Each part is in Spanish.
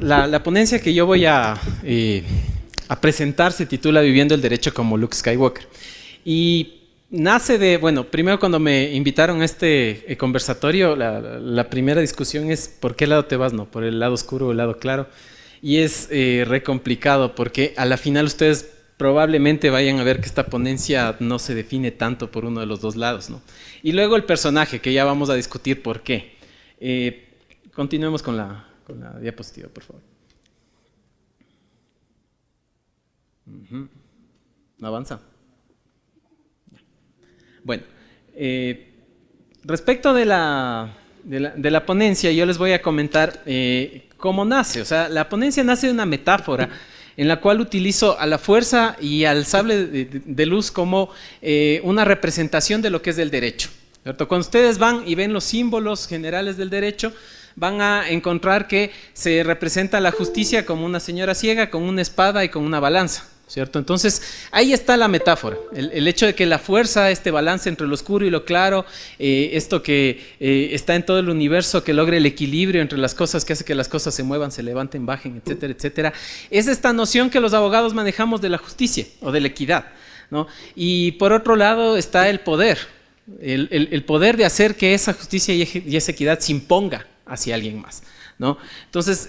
la ponencia que yo voy a presentar se titula Viviendo el Derecho como Luke Skywalker. Y nace de, bueno, primero cuando me invitaron a este conversatorio, la primera discusión es ¿por qué lado te vas? No, por el lado oscuro o el lado claro. Y es re complicado porque a la final ustedes probablemente vayan a ver que esta ponencia no se define tanto por uno de los dos lados, ¿no? Y luego el personaje, que ya vamos a discutir por qué. Continuemos con la diapositiva, por favor. ¿No avanza? Bueno, respecto de la ponencia, yo les voy a comentar cómo nace. O sea, la ponencia nace de una metáfora en la cual utilizo a la fuerza y al sable de luz como una representación de lo que es el derecho, ¿cierto? Cuando ustedes van y ven los símbolos generales del derecho, van a encontrar que se representa la justicia como una señora ciega con una espada y con una balanza, ¿cierto? Entonces, ahí está la metáfora, el hecho de que la fuerza, este balance entre lo oscuro y lo claro, esto que está en todo el universo, que logre el equilibrio entre las cosas, que hace que las cosas se muevan, se levanten, bajen, etcétera, etcétera, es esta noción que los abogados manejamos de la justicia o de la equidad, ¿no? Y por otro lado está el poder, el poder de hacer que esa justicia y esa equidad se imponga hacia alguien más, ¿no? Entonces,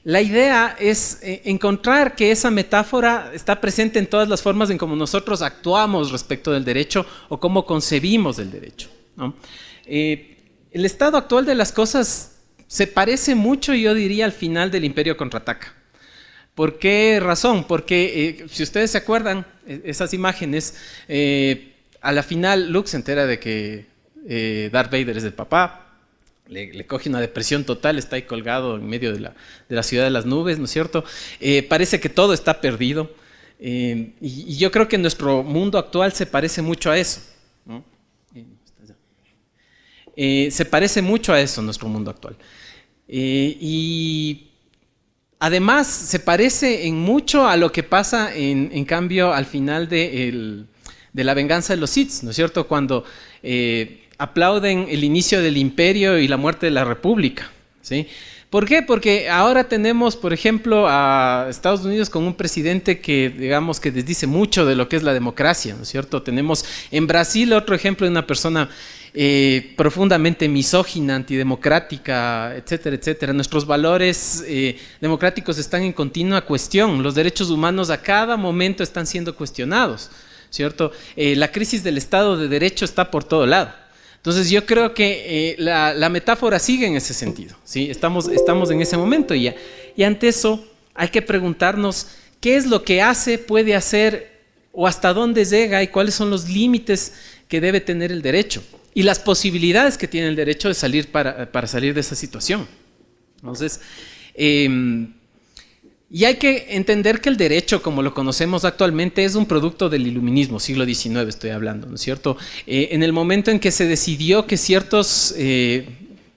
la idea es encontrar que esa metáfora está presente en todas las formas en cómo nosotros actuamos respecto del derecho o cómo concebimos el derecho, ¿no? El estado actual de las cosas se parece mucho, yo diría, al final del Imperio Contraataca. ¿Por qué razón? Porque si ustedes se acuerdan, esas imágenes, a la final Luke se entera de que Darth Vader es el papá. Le coge una depresión total, está ahí colgado en medio de la ciudad de las nubes, ¿no es cierto? Parece que todo está perdido. Y yo creo que nuestro mundo actual se parece mucho a eso, ¿no? Se parece mucho a eso nuestro mundo actual. Y además se parece en mucho a lo que pasa en cambio al final de la venganza de los Sith, ¿no es cierto? Cuando aplauden el inicio del imperio y la muerte de la república, ¿sí? ¿Por qué? Porque ahora tenemos, por ejemplo, a Estados Unidos con un presidente que, digamos, que desdice mucho de lo que es la democracia, ¿no es cierto? Tenemos en Brasil otro ejemplo de una persona profundamente misógina, antidemocrática, etcétera, etcétera. Nuestros valores democráticos están en continua cuestión. Los derechos humanos a cada momento están siendo cuestionados, ¿cierto? La crisis del Estado de Derecho está por todo lado. Entonces yo creo que la metáfora sigue en ese sentido, ¿sí? Estamos en ese momento y ante eso hay que preguntarnos qué es lo que hace, puede hacer o hasta dónde llega y cuáles son los límites que debe tener el derecho y las posibilidades que tiene el derecho de salir para salir de esa situación. Entonces, y hay que entender que el derecho, como lo conocemos actualmente, es un producto del iluminismo, siglo XIX estoy hablando, ¿no es cierto? En el momento en que se decidió que ciertos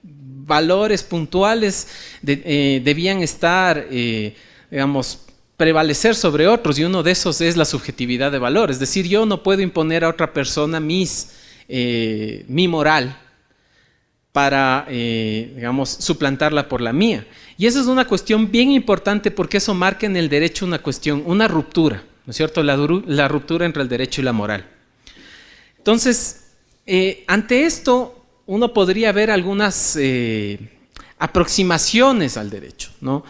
valores puntuales debían estar, digamos, prevalecer sobre otros, y uno de esos es la subjetividad de valor. Es decir, yo no puedo imponer a otra persona mi moral para, digamos, suplantarla por la mía. Y esa es una cuestión bien importante porque eso marca en el derecho una cuestión, una ruptura, ¿no es cierto? La ruptura entre el derecho y la moral. Entonces, ante esto, uno podría ver algunas aproximaciones al derecho, ¿no?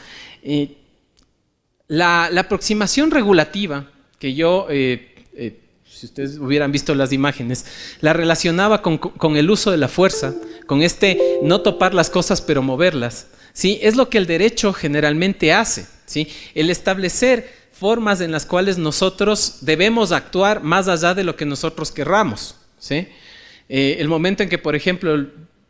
La aproximación regulativa, que yo, si ustedes hubieran visto las imágenes, la relacionaba con el uso de la fuerza, con no topar las cosas pero moverlas, ¿sí? Es lo que el derecho generalmente hace, ¿sí? El establecer formas en las cuales nosotros debemos actuar más allá de lo que nosotros querramos, ¿sí? El momento en que, por ejemplo,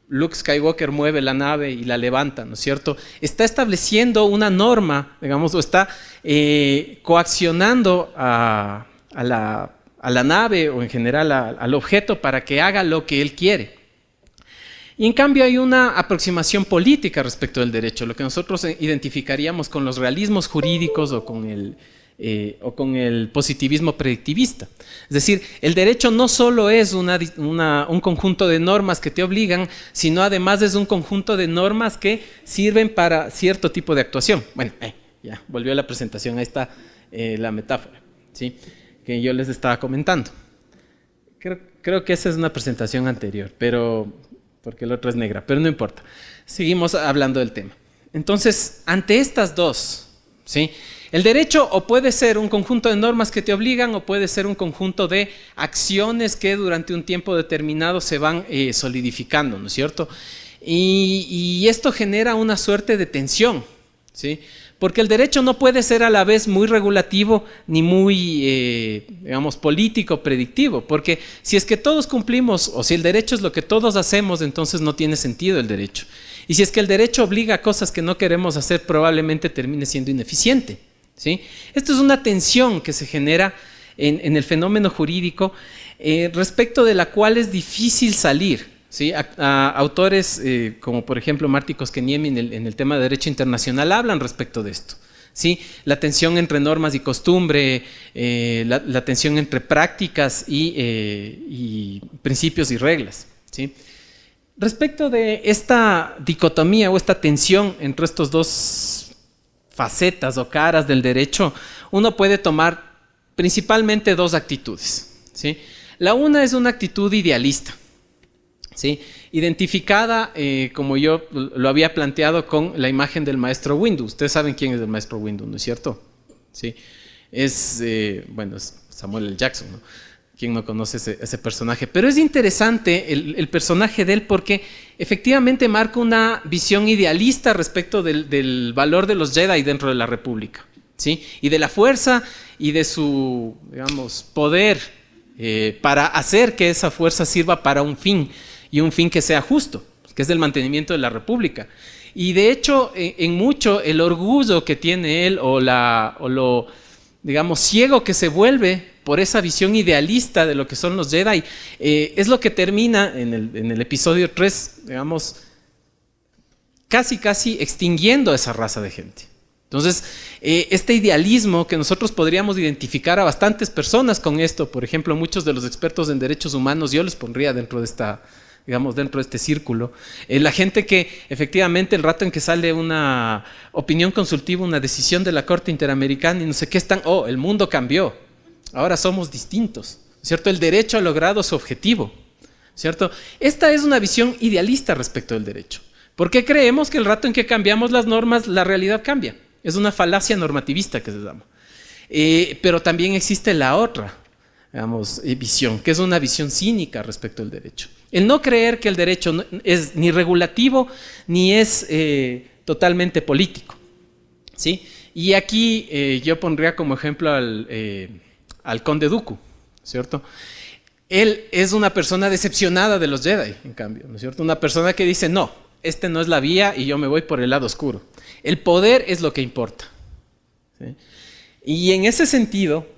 Luke Skywalker mueve la nave y la levanta, ¿no es cierto? Está estableciendo una norma, digamos, o está coaccionando a la nave o en general al objeto para que haga lo que él quiere. Y en cambio hay una aproximación política respecto del derecho, lo que nosotros identificaríamos con los realismos jurídicos o con o con el positivismo predictivista. Es decir, el derecho no solo es un conjunto de normas que te obligan, sino además es un conjunto de normas que sirven para cierto tipo de actuación. Bueno, ya volvió la presentación, ahí está la metáfora, ¿sí?, que yo les estaba comentando. Creo que esa es una presentación anterior, pero porque la otra es negra, pero no importa. Seguimos hablando del tema. Entonces, ante estas dos, ¿sí?, el derecho o puede ser un conjunto de normas que te obligan o puede ser un conjunto de acciones que durante un tiempo determinado se van solidificando, ¿no es cierto? Y esto genera una suerte de tensión, ¿sí?, porque el derecho no puede ser a la vez muy regulativo ni muy, digamos, político, predictivo, porque si es que todos cumplimos o si el derecho es lo que todos hacemos, entonces no tiene sentido el derecho. Y si es que el derecho obliga a cosas que no queremos hacer, probablemente termine siendo ineficiente, ¿sí? Esto es una tensión que se genera en el fenómeno jurídico respecto de la cual es difícil salir. ¿Sí? Autores como por ejemplo Martí Koskeniemi en el tema de derecho internacional hablan respecto de esto, ¿sí? La tensión entre normas y costumbre, la tensión entre prácticas y principios y reglas, ¿sí? Respecto de esta dicotomía o esta tensión entre estos dos facetas o caras del derecho, uno puede tomar principalmente dos actitudes, ¿sí? La una es una actitud idealista, ¿sí?, identificada, como yo lo había planteado, con la imagen del maestro Windu. Ustedes saben quién es el maestro Windu, ¿no es cierto? ¿Sí? Es, bueno, es Samuel L. Jackson, ¿no? ¿Quién no conoce ese personaje? Pero es interesante el personaje de él porque efectivamente marca una visión idealista respecto del valor de los Jedi dentro de la República, ¿sí?, y de la fuerza y de su, digamos, poder para hacer que esa fuerza sirva para un fin, y un fin que sea justo, que es el mantenimiento de la República. Y de hecho, en mucho, el orgullo que tiene él o lo, digamos, ciego que se vuelve por esa visión idealista de lo que son los Jedi, es lo que termina en el episodio 3, digamos, casi extinguiendo a esa raza de gente. Entonces, este idealismo que nosotros podríamos identificar a bastantes personas con esto, por ejemplo, muchos de los expertos en derechos humanos, yo los pondría dentro de esta, digamos, dentro de este círculo. La gente que efectivamente el rato en que sale una opinión consultiva, una decisión de la Corte Interamericana y no sé qué, están, el mundo cambió, ahora somos distintos, ¿cierto? El derecho ha logrado su objetivo, ¿cierto? Esta es una visión idealista respecto del derecho, porque creemos que el rato en que cambiamos las normas, la realidad cambia. Es una falacia normativista que se llama. Pero también existe la otra, digamos, visión, que es una visión cínica respecto al derecho. El no creer que el derecho no es ni regulativo ni es totalmente político, ¿sí? Y aquí yo pondría como ejemplo al conde Dooku, ¿cierto? Él es una persona decepcionada de los Jedi, en cambio, ¿no es cierto? Una persona que dice, no, este no es la vía y yo me voy por el lado oscuro. El poder es lo que importa, ¿sí? Y en ese sentido,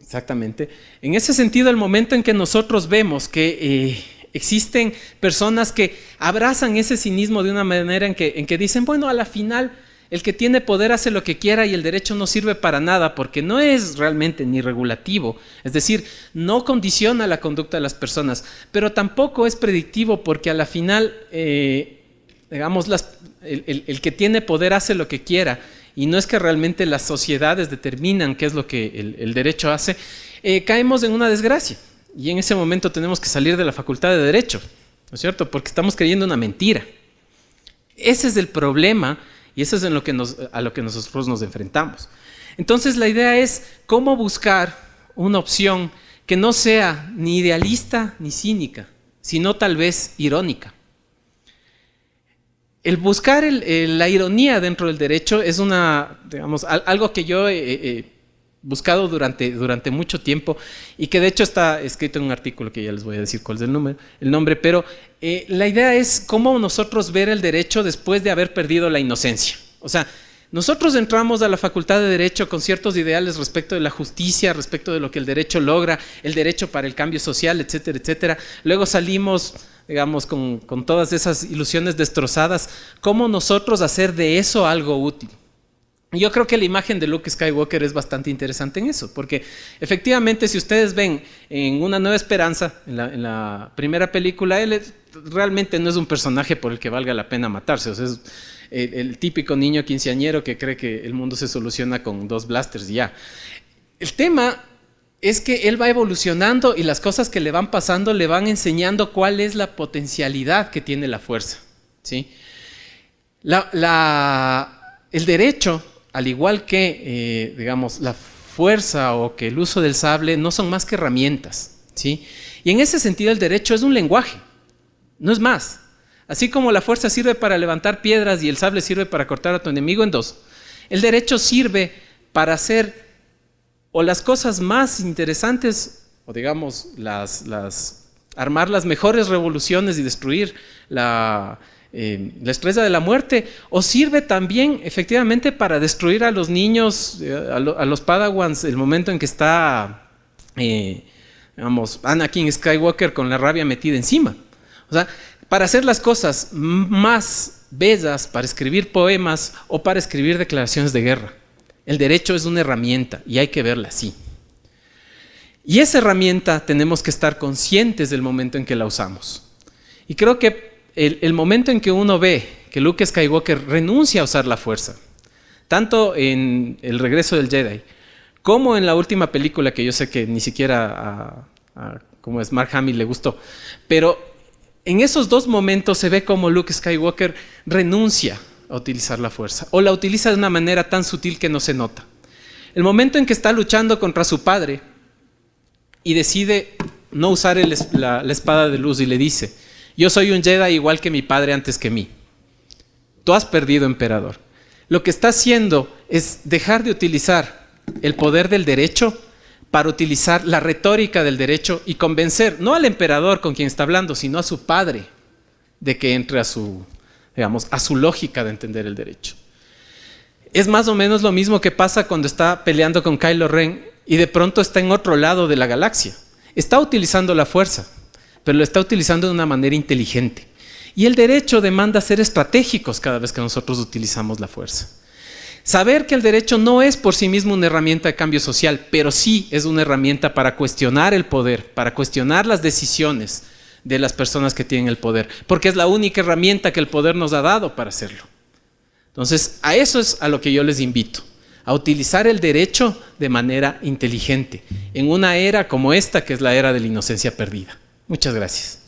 exactamente, en ese sentido, el momento en que nosotros vemos que existen personas que abrazan ese cinismo de una manera en que dicen, bueno, a la final el que tiene poder hace lo que quiera y el derecho no sirve para nada porque no es realmente ni regulativo, es decir, no condiciona la conducta de las personas, pero tampoco es predictivo porque a la final, digamos, el que tiene poder hace lo que quiera y no es que realmente las sociedades determinan qué es lo que el derecho hace, caemos en una desgracia y en ese momento tenemos que salir de la facultad de derecho, ¿no es cierto? Porque estamos creyendo una mentira. Ese es el problema y eso es a lo que nosotros nos enfrentamos. Entonces la idea es cómo buscar una opción que no sea ni idealista ni cínica, sino tal vez irónica. El buscar la ironía dentro del derecho es digamos, algo que yo he buscado durante mucho tiempo y que de hecho está escrito en un artículo que ya les voy a decir cuál es el nombre, pero la idea es cómo nosotros ver el derecho después de haber perdido la inocencia. O sea, nosotros entramos a la facultad de Derecho con ciertos ideales respecto de la justicia, respecto de lo que el derecho logra, el derecho para el cambio social, etcétera, etcétera. Luego salimos, digamos, con todas esas ilusiones destrozadas. ¿Cómo nosotros hacer de eso algo útil? Yo creo que la imagen de Luke Skywalker es bastante interesante en eso, porque efectivamente si ustedes ven en Una Nueva Esperanza, en la primera película, realmente no es un personaje por el que valga la pena matarse, o sea, es el típico niño quinceañero que cree que el mundo se soluciona con 2 blasters y ya. El tema es que él va evolucionando y las cosas que le van pasando le van enseñando cuál es la potencialidad que tiene la fuerza, ¿sí? El derecho, al igual que, digamos, la fuerza o que el uso del sable, no son más que herramientas, ¿sí? Y en ese sentido el derecho es un lenguaje, no es más. Así como la fuerza sirve para levantar piedras y el sable sirve para cortar a tu enemigo en 2, el derecho sirve para hacer o las cosas más interesantes, o digamos, armar las mejores revoluciones y destruir la estrella de la muerte, o sirve también efectivamente para destruir a los niños, a los Padawans, el momento en que está, digamos, Anakin Skywalker con la rabia metida encima. O sea, para hacer las cosas más bellas, para escribir poemas o para escribir declaraciones de guerra. El derecho es una herramienta y hay que verla así. Y esa herramienta tenemos que estar conscientes del momento en que la usamos. Y creo que el momento en que uno ve que Luke Skywalker renuncia a usar la fuerza, tanto en El Regreso del Jedi, como en la última película, que yo sé que ni siquiera como es Mark Hamill le gustó, pero en esos 2 momentos se ve como Luke Skywalker renuncia a utilizar la fuerza, o la utiliza de una manera tan sutil que no se nota. El momento en que está luchando contra su padre y decide no usar la espada de luz y le dice: yo soy un Jedi igual que mi padre antes que mí. Tú has perdido, emperador. Lo que está haciendo es dejar de utilizar el poder del derecho para utilizar la retórica del derecho y convencer no al emperador con quien está hablando, sino a su padre de que entre a su lógica de entender el derecho. Es más o menos lo mismo que pasa cuando está peleando con Kylo Ren y de pronto está en otro lado de la galaxia. Está utilizando la fuerza, pero lo está utilizando de una manera inteligente. Y el derecho demanda ser estratégicos cada vez que nosotros utilizamos la fuerza. Saber que el derecho no es por sí mismo una herramienta de cambio social, pero sí es una herramienta para cuestionar el poder, para cuestionar las decisiones de las personas que tienen el poder, porque es la única herramienta que el poder nos ha dado para hacerlo. Entonces, a eso es a lo que yo les invito, a utilizar el derecho de manera inteligente, en una era como esta, que es la era de la inocencia perdida. Muchas gracias.